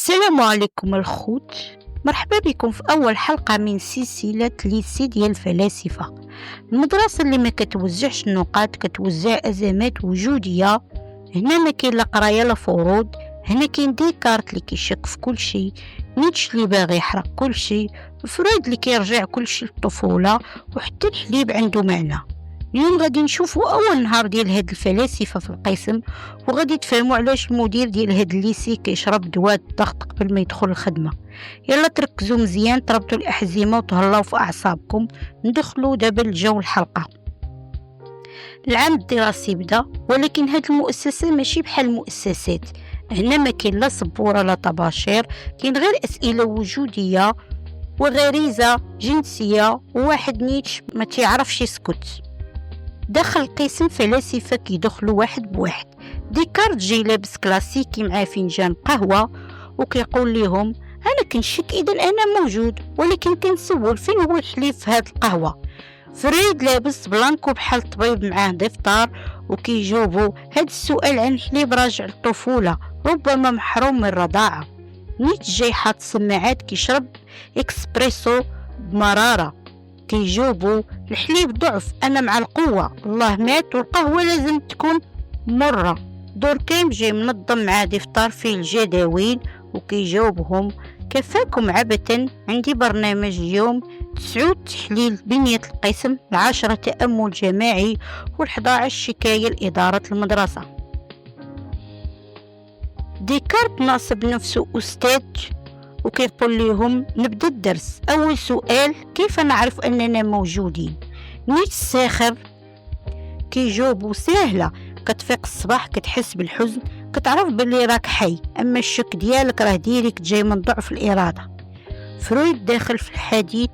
السلام عليكم الخوت، مرحبا بكم في أول حلقة من سلسلة ليسي ديال الفلاسفة، المدرسة اللي ما كتوزعش النقاط، كتوزع أزمات وجودية. هنا ما كاين لا قراية لا فروض، هنا كاين ديكارت اللي كيشك في كل شيء، نيتشه اللي باغي يحرق كل شيء، فرويد اللي كيرجع كل شيء للطفولة، وحتى الحليب عنده معنى. اليوم غادي نشوفوا اول نهار ديال هاد الفلاسفه في القسم، وغادي تفهموا علاش المدير ديال هاد الليسي كيشرب دواء الضغط قبل ما يدخل الخدمه. يلا تركزوا مزيان، تربطوا الاحزمه وتهلاو في اعصابكم. ندخلوا دابا لجو الحلقه. العام الدراسي بدا، ولكن هاد المؤسسه ماشي بحال المؤسسات. هنا ما كاين لا سبوره لا طباشير، كاين غير اسئله وجوديه وغريزه جنسيه وواحد نيتش ما تعرفش يسكت. داخل القسم فلاسفة كيدخلوا واحد بواحد. ديكارت جاي لابس كلاسيكي مع فنجان قهوة وكيقول لهم أنا كنشك إذا أنا موجود، ولكن كنسول فين هو الحليب في هاد القهوة. فريد لابس بلانكو بحال الطبيب معاه دفتر وكيجاوبوا هاد السؤال عن الحليب راجع للطفولة، ربما محروم من الرضاعة. نيت جاي حاط سماعات كيشرب اكسبريسو بمرارة، كيجاوبوا الحليب ضعف، انا مع القوه، الله مات، والقهوه لازم تكون مره. دوركيم جاي منظم مع دفتر فيه الجداول وكيجاوبهم كفاكم عبثا، عندي برنامج اليوم 9 تحليل بنيه القسم، 10 تامل جماعي، و11 شكايه لاداره المدرسه. ديكارت ناصب نفسه استاذ وكيقول لهم نبدا الدرس. اول سؤال، كيف نعرف اننا موجودين؟ نيت الساخر كيجاوبوا سهله، كتفيق الصباح كتحس بالحزن، كتعرف باللي راك حي، اما الشك ديالك راه ديريكت جاي من ضعف الاراده. فرويد داخل في الحديث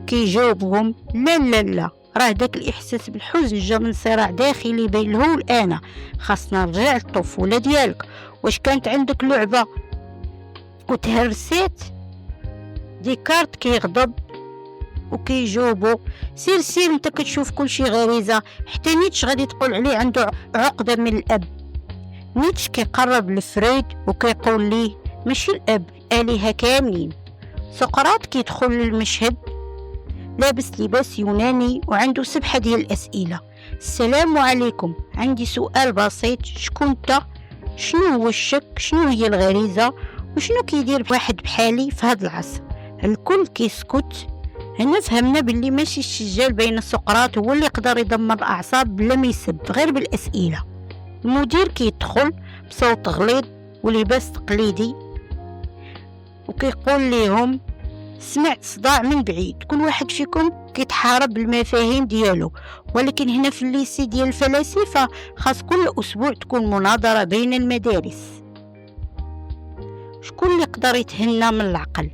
كيجاوبهم لا لا لا، راه داك الاحساس بالحزن جا من صراع داخلي بين الهو والانا، خاصنا نرجع للطفوله ديالك. واش كانت عندك لعبه وتهرسيت؟ ديكارت كيغضب وكيجاوبو سير انت كتشوف كل شي غريزه، حتى نيتش غادي تقول عليه عنده عقده من الاب. نيتش كيقرب لفريد وكيقول ليه ماشي الاب، الالهه كاملين. سقراط كيدخل للمشهد لابس لباس يوناني وعنده سبحه ديال الاسئله. السلام عليكم، عندي سؤال بسيط، شكون انت؟ شنو هو الشك؟ شنو هي الغريزه؟ وشنو كيدير واحد بحالي في هذا العصر؟ الكل كيسكت. هنا فهمنا باللي ماشي السجال بين سقراط هو اللي يقدر يدمر الاعصاب بلا ما يسب، غير بالاسئله. المدير كيدخل بصوت غليظ ولباس تقليدي وكيقول لهم سمعت صداع من بعيد، كل واحد فيكم كيتحارب بالمفاهيم ديالو، ولكن هنا في الليسي ديال الفلاسفه خاص كل اسبوع تكون مناظره بين المدارس. شكون اللي يقدر يتهنى من العقل؟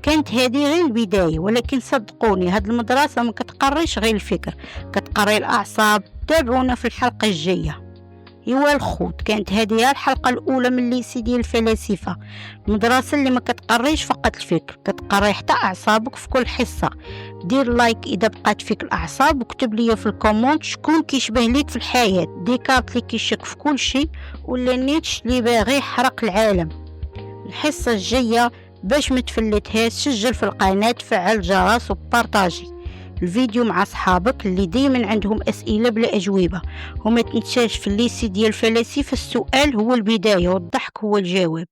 كانت هذه غير البداية، ولكن صدقوني هاد المدرسة ما كتقريش غير الفكر، كتقري الأعصاب. تابعونا في الحلقة الجاية. ايوا الخوت، كانت هذه الحلقة الأولى من ليسي ديال الفلاسفة، المدرسة اللي ما كتقريش فقط الفكر، كتقري حتى أعصابك في كل حصة. دير لايك إذا بقات فيك الأعصاب، وكتب لي في الكومنت شكون كيشبه ليك في الحياة، ديكارت اللي كيشك في كل شيء، ولا نيتش اللي باغي يحرق العالم. الحصة الجاية باش ما تفلتهاش سجل في القناة، فعل الجرس وبارطاجي الفيديو مع صحابك اللي دايما عندهم أسئلة بلا أجوبة. وما تنساش في الليسي ديال الفلاسفة السؤال هو البداية والضحك هو الجواب.